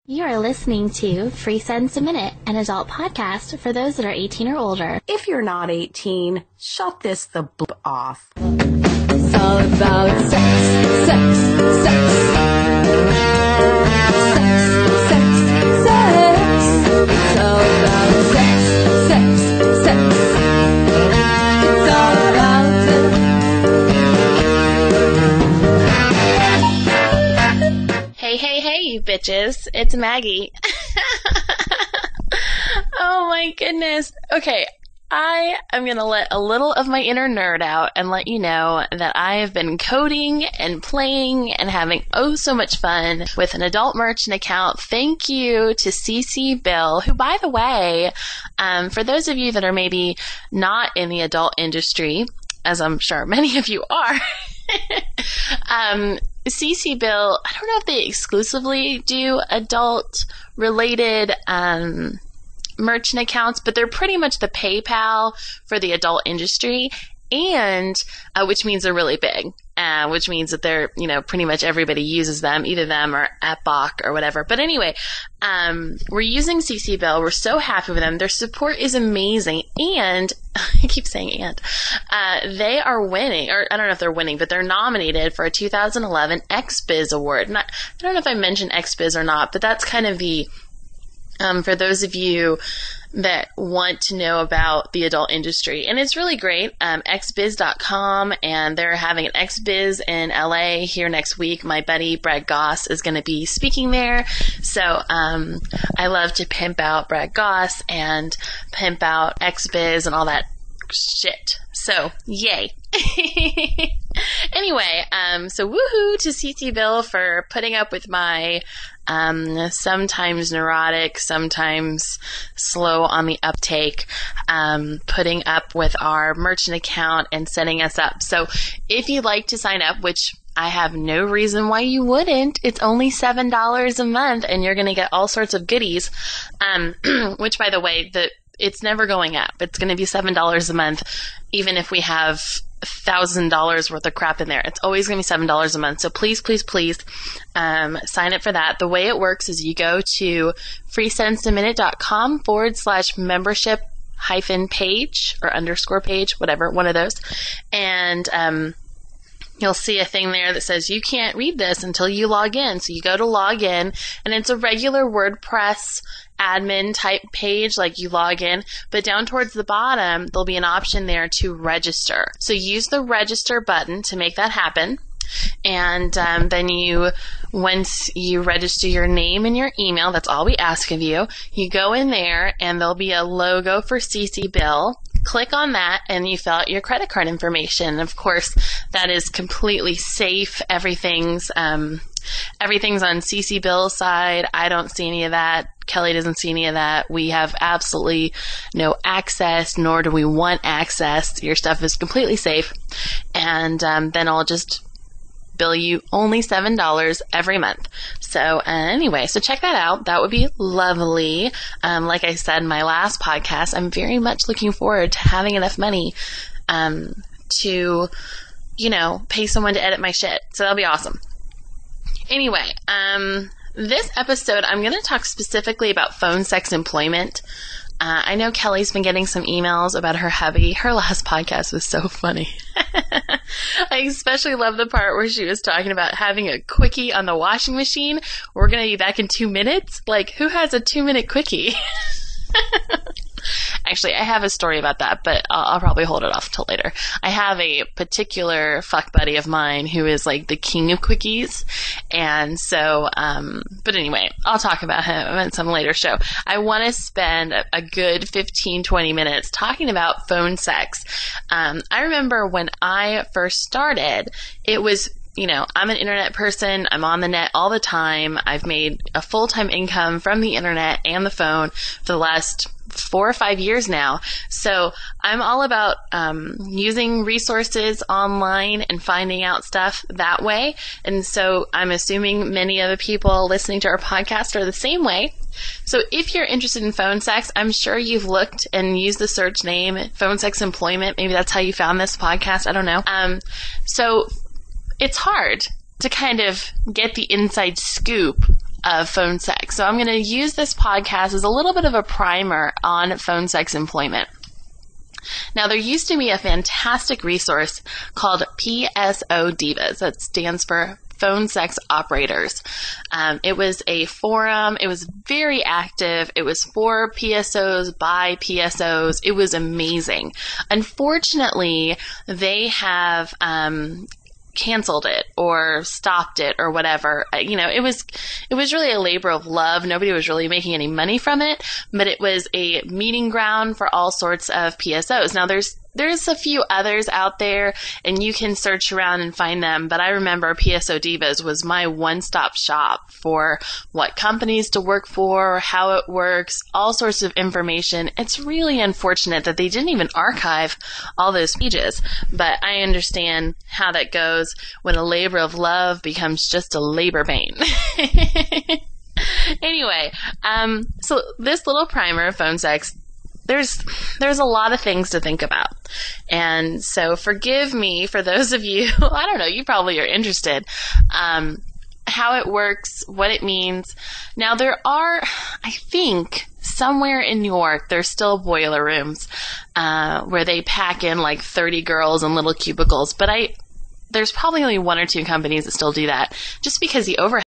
You are listening to Free Sentence a Minute, an adult podcast for those that are 18 or older. If you're not 18, shut this the bloop off. It's all about sex, sex, sex. Sex, sex, sex. It's all about sex, sex, sex. It's all about Hey, you bitches. It's Maggie. Oh my goodness. Okay, I am going to let a little of my inner nerd out and let you know that I have been coding and playing and having so much fun with an adult merchant account. Thank you to CC Bill, who, by the way, for those of you that are maybe not in the adult industry, as I'm sure many of you are, CC Bill, I don't know if they exclusively do adult-related merchant accounts, but they're pretty much the PayPal for the adult industry, and which means they're really big, which means that they're, pretty much everybody uses them, either them or Epoch or whatever. But anyway, we're using CC Bill. We're so happy with them. Their support is amazing, and I keep saying they are winning, or I don't know if they're winning, but they're nominated for a 2011 XBiz Award. And I don't know if I mentioned XBiz or not, but that's kind of the for those of you that want to know about the adult industry. And it's really great. xbiz.com, and they're having an XBiz in LA here next week. My buddy Brad Goss is going to be speaking there. So I love to pimp out Brad Goss and pimp out XBiz and all that shit. So, yay. Anyway, so woohoo to CC Bill for putting up with my sometimes neurotic, sometimes slow on the uptake, putting up with our merchant account and setting us up. So if you'd like to sign up, which I have no reason why you wouldn't, it's only $7 a month and you're going to get all sorts of goodies, which, by the way, it's never going up. It's going to be $7 a month, even if we have $1,000 worth of crap in there. It's always going to be $7 a month. So please, please, please sign up for that. The way it works is you go to freesentenceaminute.com/membership -page or _ page, whatever, one of those. And you'll see a thing there that says you can't read this until you log in. So you go to log in, and it's a regular WordPress admin type page, like you log in, but down towards the bottom, there'll be an option there to register. So use the register button to make that happen. And then once you register your name and your email, that's all we ask of you. You go in there, and there'll be a logo for CC Bill. Click on that, and you fill out your credit card information. Of course, that is completely safe. Everything's on CC Bill's side. I don't see any of that. Kelly doesn't see any of that. We have absolutely no access, nor do we want access. Your stuff is completely safe. And then I'll just bill you only $7 every month. So anyway, so check that out. That would be lovely. Like I said in my last podcast, I'm very much looking forward to having enough money to, pay someone to edit my shit. So that'll be awesome. Anyway, this episode, I'm going to talk specifically about Phonesex employment. I know Kelly's been getting some emails about her hubby. Her last podcast was so funny. I especially love the part where she was talking about having a quickie on the washing machine. We're going to be back in 2 minutes. Like, who has a 2-minute quickie? Actually, I have a story about that, but I'll probably hold it off till later. I have a particular fuck buddy of mine who is like the king of quickies. And so, but anyway, I'll talk about him in some later show. I want to spend a good 15-20 minutes talking about Phonesex. I remember when I first started, it was, I'm an internet person. I'm on the net all the time. I've made a full-time income from the internet and the phone for the last 4 or 5 years now. So I'm all about using resources online and finding out stuff that way. And so I'm assuming many of the people listening to our podcast are the same way. So if you're interested in Phonesex, I'm sure you've looked and used the search name Phonesex Employment. Maybe that's how you found this podcast. I don't know. So it's hard to kind of get the inside scoop of phone sex. So I'm going to use this podcast as a little bit of a primer on phone sex employment. Now, there used to be a fantastic resource called PSO Divas. That stands for Phone Sex Operators. It was a forum. It was very active. It was for PSOs, by PSOs. It was amazing. Unfortunately, they have canceled it or stopped it or whatever. It was really a labor of love. Nobody was really making any money from it, but it was a meeting ground for all sorts of PSOs. Now there's a few others out there, and you can search around and find them, but I remember PSO Divas was my one-stop shop for what companies to work for, how it works, all sorts of information. It's really unfortunate that they didn't even archive all those pages, but I understand how that goes when a labor of love becomes just a labor pain. Anyway, so this little primer of phone sex, there's a lot of things to think about. And so forgive me for those of you, I don't know, you probably are interested, how it works, what it means. Now there are, I think, somewhere in New York, there's still boiler rooms, where they pack in like 30 girls in little cubicles, but there's probably only one or two companies that still do that, just because the overhead